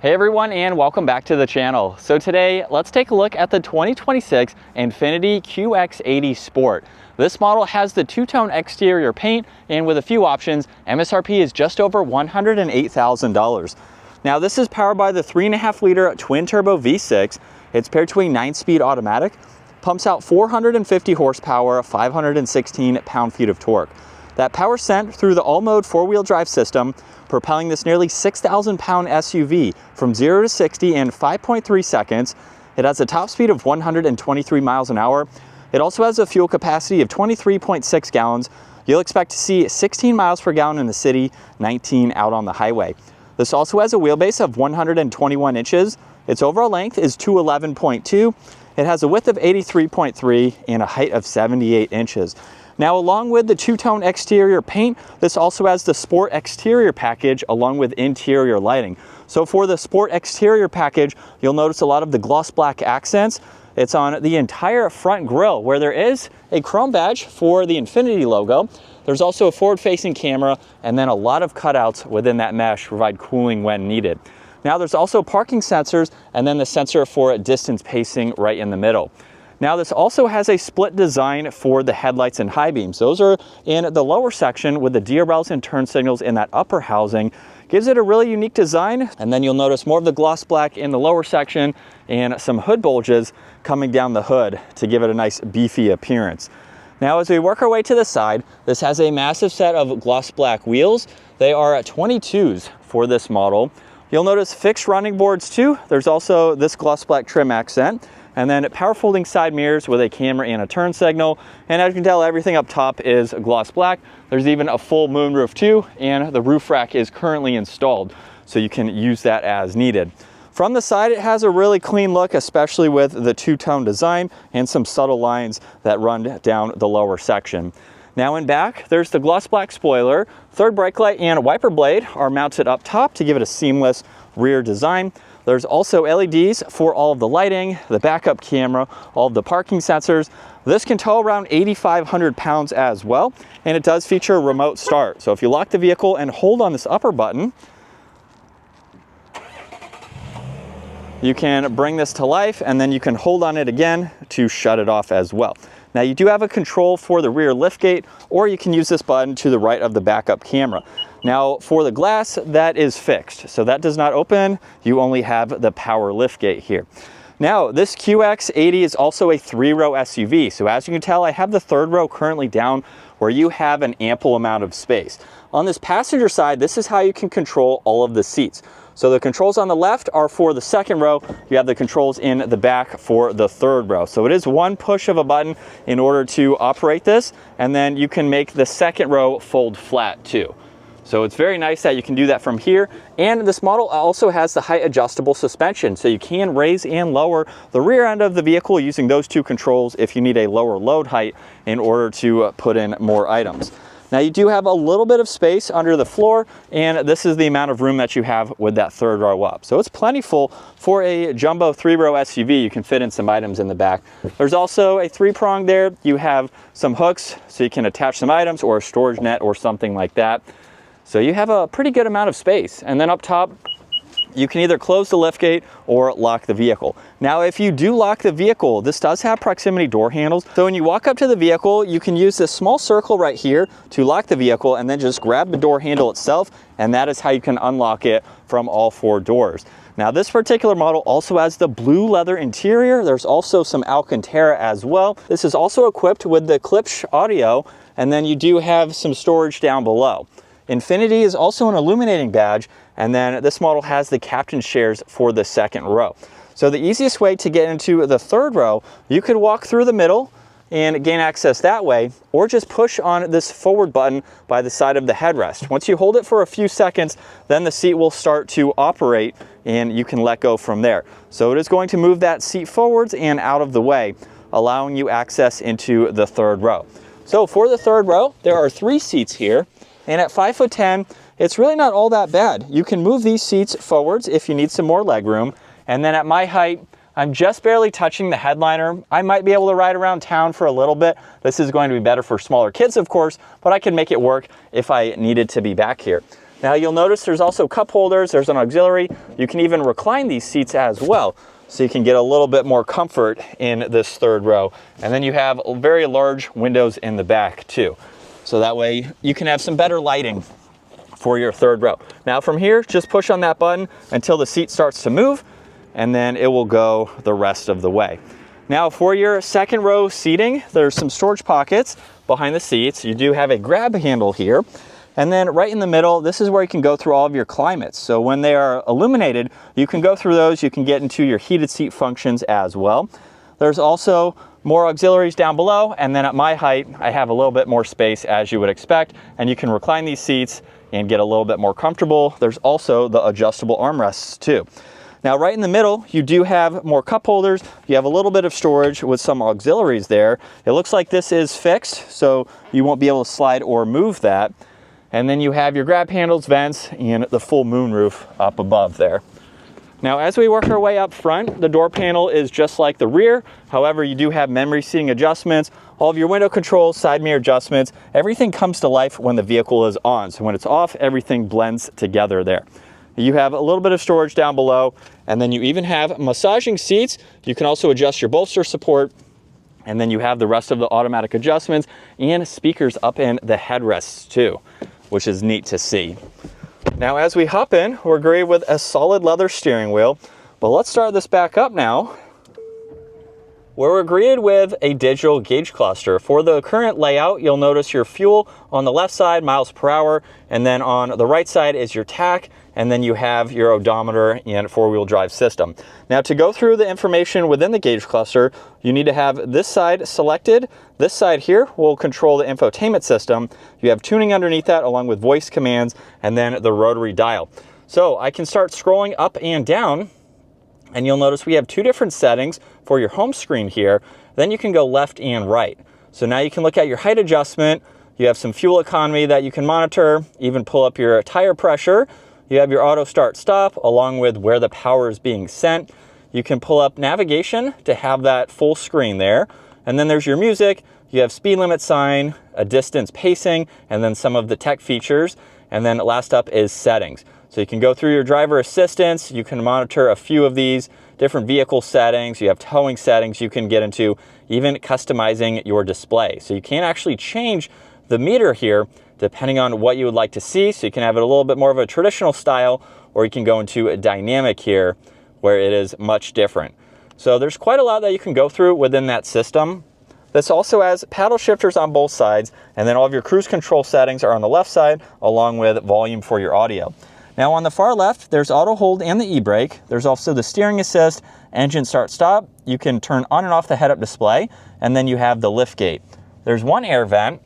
Hey everyone, and welcome back to the channel. So today, let's take a look at the 2026 Infiniti QX80 Sport. This model has the two-tone exterior paint, and with a few options, MSRP is just over $108,000. Now this is powered by the 3.5-liter twin-turbo V6. It's paired to a 9-speed automatic, pumps out 450 horsepower, 516 pound-feet of torque. That power sent through the all-mode four-wheel drive system, propelling this nearly 6,000-pound SUV from 0 to 60 in 5.3 seconds. It has a top speed of 123 miles an hour. It also has a fuel capacity of 23.6 gallons. You'll expect to see 16 miles per gallon in the city, 19 out on the highway. This also has a wheelbase of 121 inches. Its overall length is 211.2. It has a width of 83.3 and a height of 78 inches. Now, along with the two-tone exterior paint, this also has the Sport exterior package along with interior lighting. So for the Sport exterior package, you'll notice a lot of the gloss black accents. It's on the entire front grille, where there is a chrome badge for the Infiniti logo. There's also a forward-facing camera, and then a lot of cutouts within that mesh to provide cooling when needed. Now there's also parking sensors, and then the sensor for distance pacing right in the middle. Now this also has a split design for the headlights and high beams. Those are in the lower section with the DRLs and turn signals in that upper housing. Gives it a really unique design. And then you'll notice more of the gloss black in the lower section and some hood bulges coming down the hood to give it a nice beefy appearance. Now as we work our way to the side, this has a massive set of gloss black wheels. They are 22s for this model. You'll notice fixed running boards too. There's also this gloss black trim accent. And then power folding side mirrors with a camera and a turn signal. And as you can tell, everything up top is gloss black. There's even a full moonroof too, and the roof rack is currently installed, so you can use that as needed. From the side, it has a really clean look, especially with the two-tone design and some subtle lines that run down the lower section. Now in back, there's the gloss black spoiler. Third brake light and wiper blade are mounted up top to give it a seamless rear design. There's also LEDs for all of the lighting, the backup camera, all of the parking sensors. This can tow around 8,500 pounds as well, and it does feature a remote start. So if you lock the vehicle and hold on this upper button, you can bring this to life, and then you can hold on it again to shut it off as well. Now you do have a control for the rear liftgate, or you can use this button to the right of the backup camera. Now for the glass, that is fixed, so that does not open. You only have the power liftgate here. Now this QX80 is also a 3-row SUV, so as you can tell, I have the third row currently down where you have an ample amount of space. On this passenger side, this is how you can control all of the seats. So the controls on the left are for the second row. You have the controls in the back for the third row. So it is one push of a button in order to operate this, and then you can make the second row fold flat too. So it's very nice that you can do that from here. And this model also has the height adjustable suspension, so you can raise and lower the rear end of the vehicle using those two controls if you need a lower load height in order to put in more items. Now you do have a little bit of space under the floor, and this is the amount of room that you have with that third row up. So it's plentiful for a jumbo 3-row SUV. You can fit in some items in the back. There's also a 3-prong there. You have some hooks so you can attach some items, or a storage net or something like that. So you have a pretty good amount of space. And then up top, you can either close the liftgate or lock the vehicle. Now, if you do lock the vehicle, this does have proximity door handles. So when you walk up to the vehicle, you can use this small circle right here to lock the vehicle, and then just grab the door handle itself, and that is how you can unlock it from all 4 doors. Now, this particular model also has the blue leather interior. There's also some Alcantara as well. This is also equipped with the Klipsch audio, and then you do have some storage down below. Infiniti is also an illuminating badge, and then this model has the captain chairs for the second row. So the easiest way to get into the third row, you could walk through the middle and gain access that way, or just push on this forward button by the side of the headrest. Once you hold it for a few seconds, then the seat will start to operate and you can let go from there. So it is going to move that seat forwards and out of the way, allowing you access into the third row. So for the third row, there are 3 seats here. And at 5'10", it's really not all that bad. You can move these seats forwards if you need some more leg room. And then at my height, I'm just barely touching the headliner. I might be able to ride around town for a little bit. This is going to be better for smaller kids, of course, but I can make it work if I needed to be back here. Now you'll notice there's also cup holders, there's an auxiliary. You can even recline these seats as well, so you can get a little bit more comfort in this third row. And then you have very large windows in the back too. So that way you can have some better lighting for your third row. Now from here, just push on that button until the seat starts to move, and then it will go the rest of the way. Now for your second row seating, there's some storage pockets behind the seats. You do have a grab handle here. And then right in the middle, this is where you can go through all of your climates. So when they are illuminated, you can go through those. You can get into your heated seat functions as well. There's also more auxiliaries down below. And then at my height, I have a little bit more space as you would expect. And you can recline these seats and get a little bit more comfortable. There's also the adjustable armrests too. Now right in the middle, you do have more cup holders. You have a little bit of storage with some auxiliaries there. It looks like this is fixed, so you won't be able to slide or move that. And then you have your grab handles, vents, and the full moonroof up above there. Now as we work our way up front, the door panel is just like the rear. However, you do have memory seating adjustments, all of your window controls, side mirror adjustments. Everything comes to life when the vehicle is on. So when it's off, everything blends together there. You have a little bit of storage down below, and then you even have massaging seats. You can also adjust your bolster support, and then you have the rest of the automatic adjustments and speakers up in the headrests too, which is neat to see. Now as we hop in, we're greeted with a solid leather steering wheel, but let's start this back up now, where we're greeted with a digital gauge cluster. For the current layout, you'll notice your fuel on the left side, miles per hour, and then on the right side is your tach, and then you have your odometer and four-wheel drive system. Now to go through the information within the gauge cluster, you need to have this side selected. This side here will control the infotainment system. You have tuning underneath that along with voice commands, and then the rotary dial. So I can start scrolling up and down, and you'll notice we have two different settings for your home screen here. Then you can go left and right. So now you can look at your height adjustment. You have some fuel economy that you can monitor, even pull up your tire pressure. You have your auto start stop along with where the power is being sent. You can pull up navigation to have that full screen there. And then there's your music. You have speed limit sign, a distance pacing, and then some of the tech features. And then last up is settings. So you can go through your driver assistance. You can monitor a few of these different vehicle settings. You have towing settings. You can get into even customizing your display. So you can actually change the meter here depending on what you would like to see. So you can have it a little bit more of a traditional style, or you can go into a dynamic here where it is much different. So there's quite a lot that you can go through within that system. This also has paddle shifters on both sides, and then all of your cruise control settings are on the left side along with volume for your audio. Now on the far left, there's auto hold and the e-brake. There's also the steering assist, engine start stop. You can turn on and off the head-up display, and then you have the lift gate. There's one air vent.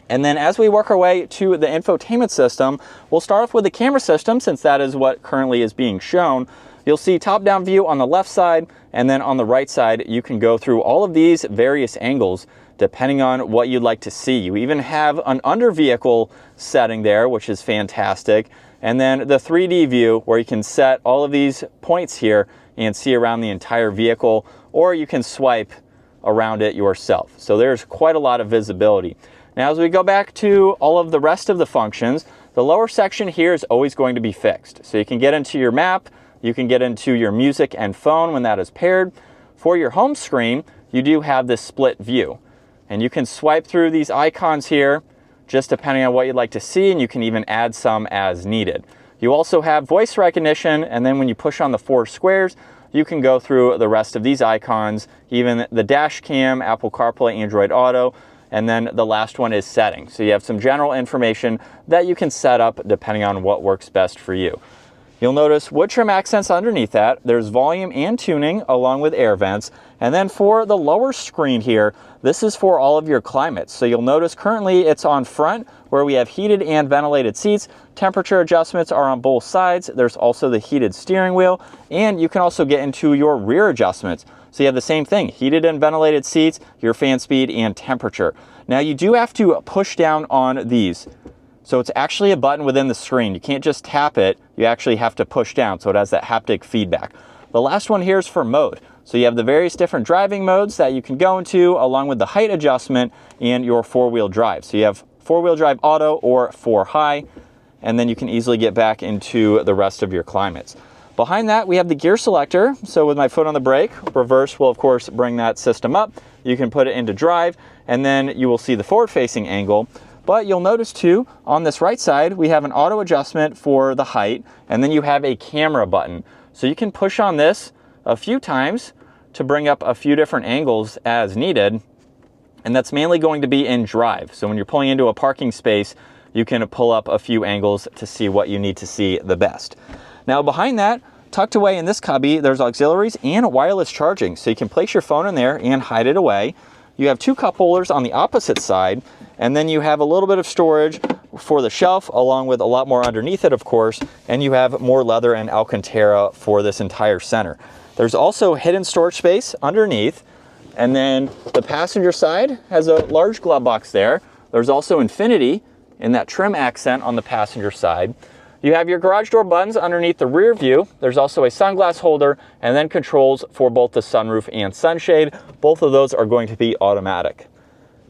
And then as we work our way to the infotainment system, we'll start off with the camera system, since that is what currently is being shown. You'll see top-down view on the left side, and then on the right side, you can go through all of these various angles depending on what you'd like to see. You even have an under vehicle setting there, which is fantastic. And then the 3D view, where you can set all of these points here and see around the entire vehicle, or you can swipe around it yourself. So there's quite a lot of visibility. Now as we go back to all of the rest of the functions, the lower section here is always going to be fixed. So you can get into your map, you can get into your music and phone when that is paired. For your home screen, you do have this split view. And you can swipe through these icons here, just depending on what you'd like to see, and you can even add some as needed. You also have voice recognition, and then when you push on the 4 squares, you can go through the rest of these icons, even the dash cam, Apple CarPlay, Android Auto, and then the last one is settings. So you have some general information that you can set up depending on what works best for you. You'll notice wood trim accents underneath that. There's volume and tuning along with air vents. And then for the lower screen here, this is for all of your climates. So you'll notice currently it's on front, where we have heated and ventilated seats. Temperature adjustments are on both sides. There's also the heated steering wheel, and you can also get into your rear adjustments. So you have the same thing, heated and ventilated seats, your fan speed and temperature. Now you do have to push down on these. So it's actually a button within the screen. You can't just tap it, you actually have to push down, so it has that haptic feedback. The last one here is for mode. So you have the various different driving modes that you can go into, along with the height adjustment and your 4-wheel drive. So you have 4-wheel drive auto or 4 high. and then you can easily get back into the rest of your climates. Behind that, we have the gear selector. So with my foot on the brake, reverse will of course bring that system up. You can put it into drive, and then you will see the forward-facing angle. But you'll notice too, on this right side, we have an auto adjustment for the height, and then you have a camera button. So you can push on this a few times to bring up a few different angles as needed. And that's mainly going to be in drive. So when you're pulling into a parking space, you can pull up a few angles to see what you need to see the best. Now behind that, tucked away in this cubby, there's auxiliaries and wireless charging. So you can place your phone in there and hide it away. You have 2 cup holders on the opposite side, and then you have a little bit of storage for the shelf, along with a lot more underneath it, of course, and you have more leather and Alcantara for this entire center. There's also hidden storage space underneath, and then the passenger side has a large glove box there. There's also Infiniti in that trim accent on the passenger side. You have your garage door buttons underneath the rear view. There's also a sunglass holder, and then controls for both the sunroof and sunshade. Both of those are going to be automatic.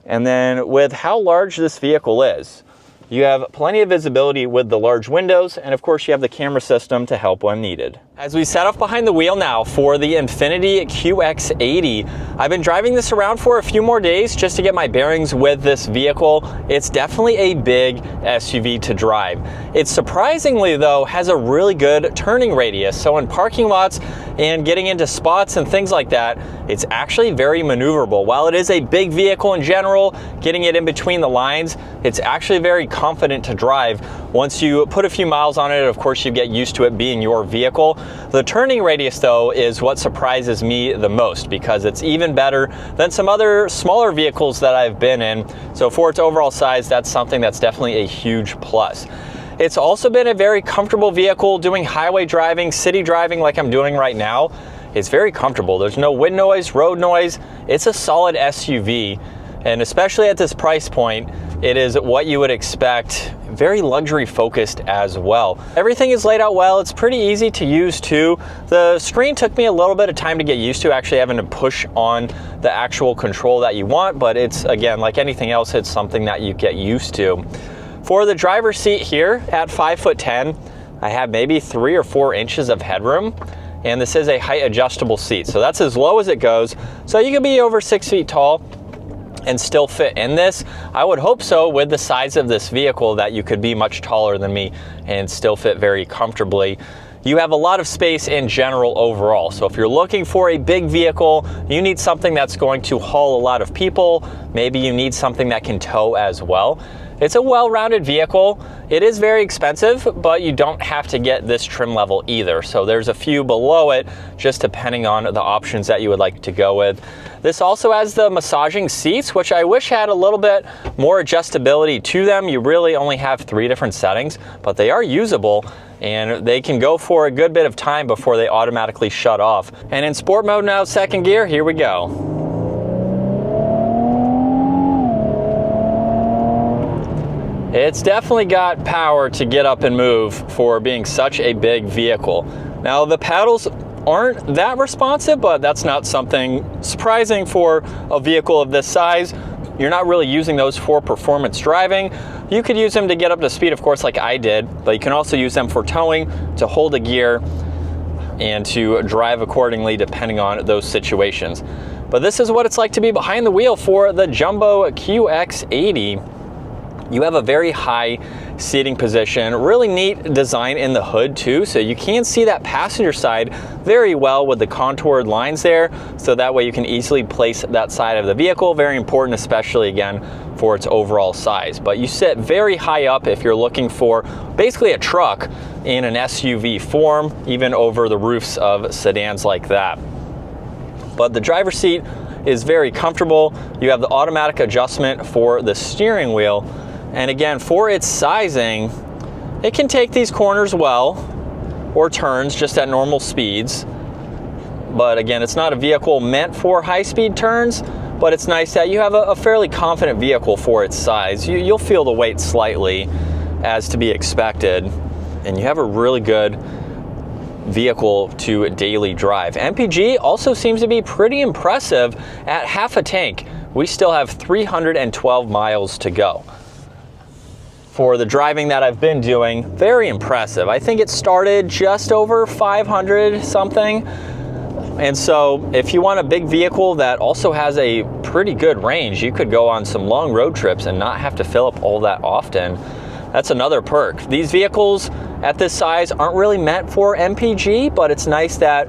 And then with how large this vehicle is, you have plenty of visibility with the large windows, and of course you have the camera system to help when needed. As we set off behind the wheel now for the Infiniti QX80, I've been driving this around for a few more days just to get my bearings with this vehicle. It's definitely a big SUV to drive. It surprisingly though has a really good turning radius, so in parking lots and getting into spots and things like that, it's actually very maneuverable. While it is a big vehicle in general, getting it in between the lines, it's actually very confident to drive. Once you put a few miles on it, of course you get used to it being your vehicle. The turning radius though is what surprises me the most, because it's even better than some other smaller vehicles that I've been in. So for its overall size, that's something that's definitely a huge plus. It's also been a very comfortable vehicle doing highway driving, city driving like I'm doing right now. It's very comfortable. There's no wind noise, road noise. It's a solid SUV, and especially at this price point, it is what you would expect, very luxury focused as well. Everything is laid out well. It's pretty easy to use too. The screen took me a little bit of time to get used to, actually having to push on the actual control that you want, but it's, again, like anything else, it's something that you get used to. For the driver's seat here at 5'10", I have maybe 3 or 4 inches of headroom, and this is a height adjustable seat. So that's as low as it goes. So you can be over 6 feet tall and still fit in this. I would hope so with the size of this vehicle that you could be much taller than me and still fit very comfortably. You have a lot of space in general overall. So if you're looking for a big vehicle, you need something that's going to haul a lot of people. Maybe you need something that can tow as well. It's a well-rounded vehicle. It is very expensive, but you don't have to get this trim level either. So there's a few below it, just depending on the options that you would like to go with. This also has the massaging seats, which I wish had a little bit more adjustability to them. You really only have 3 different settings, but they are usable, and they can go for a good bit of time before they automatically shut off. And in sport mode now, second gear, here we go. It's definitely got power to get up and move for being such a big vehicle. Now the paddles aren't that responsive, but that's not something surprising for a vehicle of this size. You're not really using those for performance driving. You could use them to get up to speed, of course, like I did, but you can also use them for towing, to hold a gear, and to drive accordingly depending on those situations. But this is what it's like to be behind the wheel for the Jumbo QX80. You have a very high seating position, really neat design in the hood too, so you can see that passenger side very well with the contoured lines there, so that way you can easily place that side of the vehicle. Very important, especially again for its overall size. But you sit very high up if you're looking for basically a truck in an SUV form, even over the roofs of sedans like that. But the driver's seat is very comfortable. You have the automatic adjustment for the steering wheel. And again, for its sizing, it can take these corners well, or turns just at normal speeds. But again, it's not a vehicle meant for high-speed turns, but it's nice that you have a fairly confident vehicle for its size. You'll feel the weight slightly, as to be expected, and you have a really good vehicle to daily drive. MPG also seems to be pretty impressive at half a tank. We still have 312 miles to go. for the driving that I've been doing, very impressive. I think it started just over 500 something. And so if you want a big vehicle that also has a pretty good range, you could go on some long road trips and not have to fill up all that often. That's another perk. These vehicles at this size aren't really meant for MPG, but it's nice that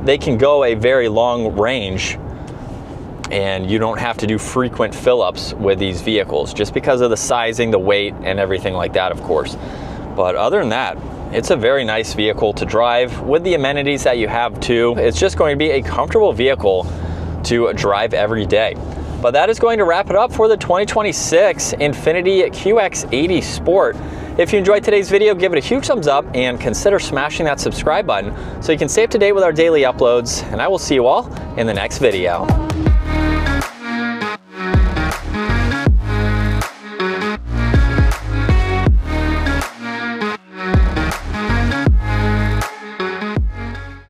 they can go a very long range and you don't have to do frequent fill-ups with these vehicles just because of the sizing, the weight, and everything like that, of course. But other than that, it's a very nice vehicle to drive with the amenities that you have too. It's just going to be a comfortable vehicle to drive every day. But that is going to wrap it up for the 2026 Infiniti QX80 Sport. If you enjoyed today's video, give it a huge thumbs up and consider smashing that subscribe button so you can stay up to date with our daily uploads, and I will see you all in the next video.